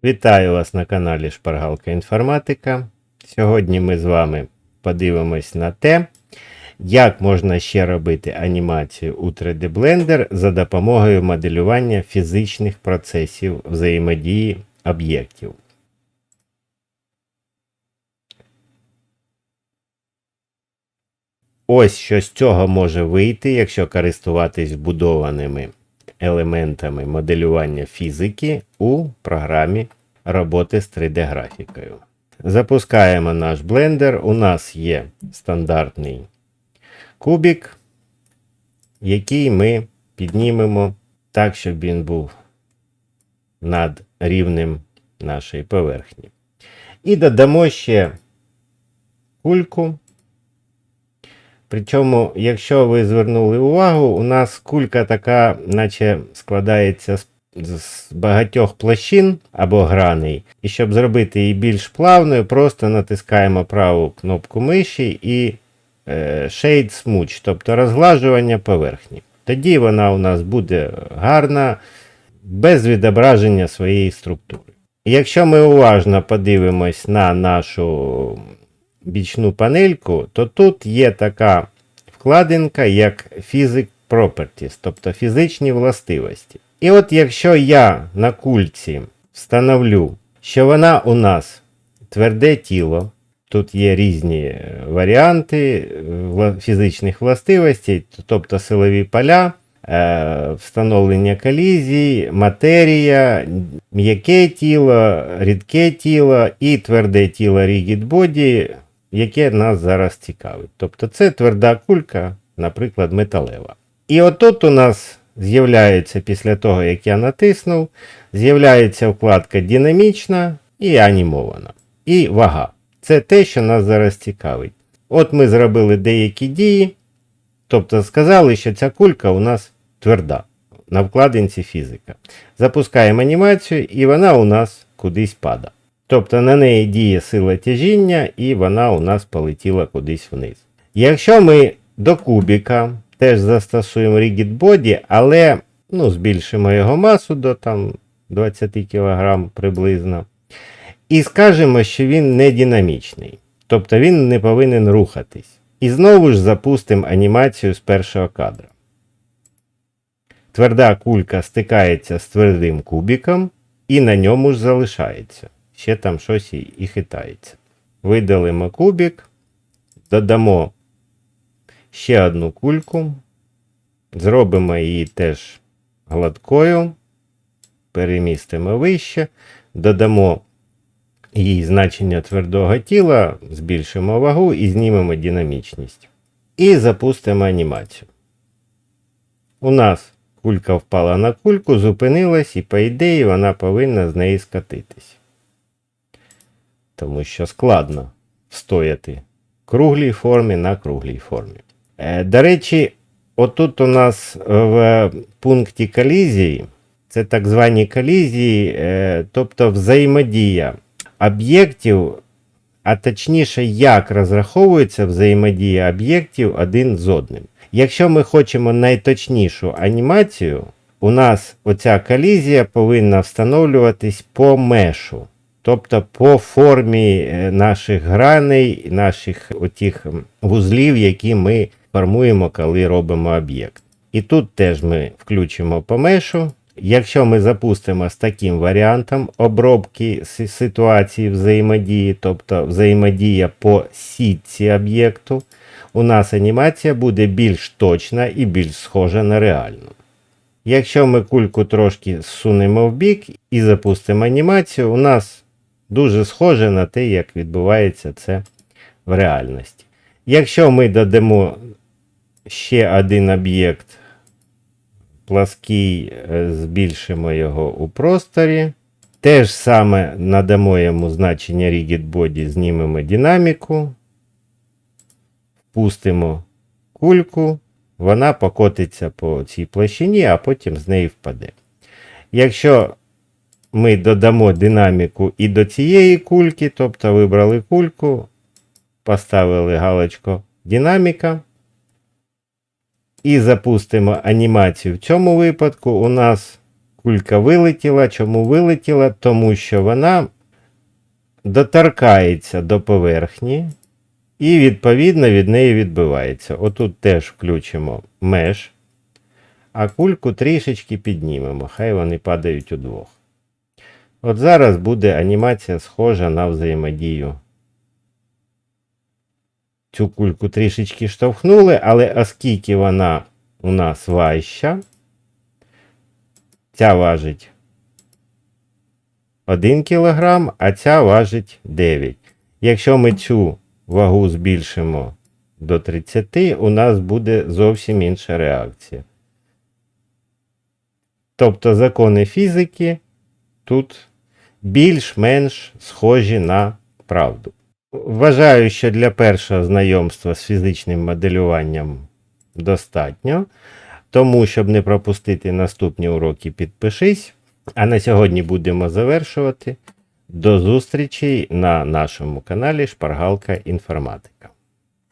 Вітаю вас на каналі Шпаргалка Інформатика. Сьогодні ми з вами подивимось на те, як можна ще робити анімацію у 3D Blender за допомогою моделювання фізичних процесів взаємодії об'єктів. Ось що з цього може вийти, якщо користуватись вбудованими елементами моделювання фізики у програмі роботи з 3D-графікою. Запускаємо наш блендер. У нас є стандартний кубик, який ми піднімемо так, щоб він був над рівнем нашої поверхні. І додамо ще кульку. Причому, якщо ви звернули увагу, у нас кулька така, наче складається з багатьох площин або граней. І щоб зробити її більш плавною, просто натискаємо праву кнопку миші і Shade Smooth, тобто розглажування поверхні. Тоді вона у нас буде гарна, без відображення своєї структури. Якщо ми уважно подивимось на нашу бічну панельку, то тут є така вкладинка, як Physics Properties, тобто фізичні властивості. І от якщо я на кульці встановлю, що вона у нас тверде тіло, тут є різні варіанти фізичних властивостей, тобто силові поля, встановлення колізій, матерія, м'яке тіло, рідке тіло і тверде тіло Rigid Body, яке нас зараз цікавить. Тобто це тверда кулька, наприклад, металева. І отут у нас з'являється, після того, як я натиснув, з'являється вкладка динамічна і анімована. І вага. Це те, що нас зараз цікавить. От ми зробили деякі дії, тобто сказали, що ця кулька у нас тверда на вкладинці фізика. Запускаємо анімацію і вона у нас кудись падає. Тобто на неї діє сила тяжіння і вона у нас полетіла кудись вниз. Якщо ми до кубика теж застосуємо Rigid Body, але збільшимо його масу до 20 кг приблизно. І скажемо, що він не динамічний. Тобто він не повинен рухатись. І знову ж запустимо анімацію з першого кадра. Тверда кулька стикається з твердим кубиком і на ньому ж залишається. Ще там щось і хитається. Видалимо кубик, додамо ще одну кульку, зробимо її теж гладкою, перемістимо вище, додамо їй значення твердого тіла, збільшимо вагу і знімемо динамічність. І запустимо анімацію. У нас кулька впала на кульку, зупинилась і, по ідеї, вона повинна з неї скатитись. Тому що складно стояти в круглій формі на круглій формі. До речі, отут у нас в пункті колізії, це так звані колізії, тобто взаємодія об'єктів, а точніше, як розраховується взаємодія об'єктів один з одним. Якщо ми хочемо найточнішу анімацію, у нас оця колізія повинна встановлюватись по мешу. Тобто по формі наших граней, наших отих вузлів, які ми формуємо, коли робимо об'єкт. І тут теж ми включимо по мешу. Якщо ми запустимо з таким варіантом обробки ситуації взаємодії, тобто взаємодія по сітці об'єкту, у нас анімація буде більш точна і більш схожа на реальну. Якщо ми кульку трошки зсунемо в бік і запустимо анімацію, у нас дуже схоже на те, як відбувається це в реальності. Якщо ми додамо ще один об'єкт плаский, збільшимо його у просторі, те ж саме надамо йому значення Rigid Body, знімемо динаміку, впустимо кульку, вона покотиться по цій площині, а потім з неї впаде. Якщо ми додамо динаміку і до цієї кульки, тобто вибрали кульку, поставили галочку динаміка і запустимо анімацію. В цьому випадку у нас кулька вилетіла. Чому вилетіла? Тому що вона доторкається до поверхні і, відповідно, від неї відбивається. Отут теж включимо меж, а кульку трішечки піднімемо. Хай вони падають удвох. От зараз буде анімація схожа на взаємодію. Цю кульку трішечки штовхнули, але оскільки вона у нас важча, ця важить 1 кг, а ця важить 9. Якщо ми цю вагу збільшимо до 30, у нас буде зовсім інша реакція. Тобто закони фізики тут більш-менш схожі на правду. Вважаю, що для першого знайомства з фізичним моделюванням достатньо. Тому, щоб не пропустити наступні уроки, підпишись. А на сьогодні будемо завершувати. До зустрічі на нашому каналі Шпаргалка Інформатика.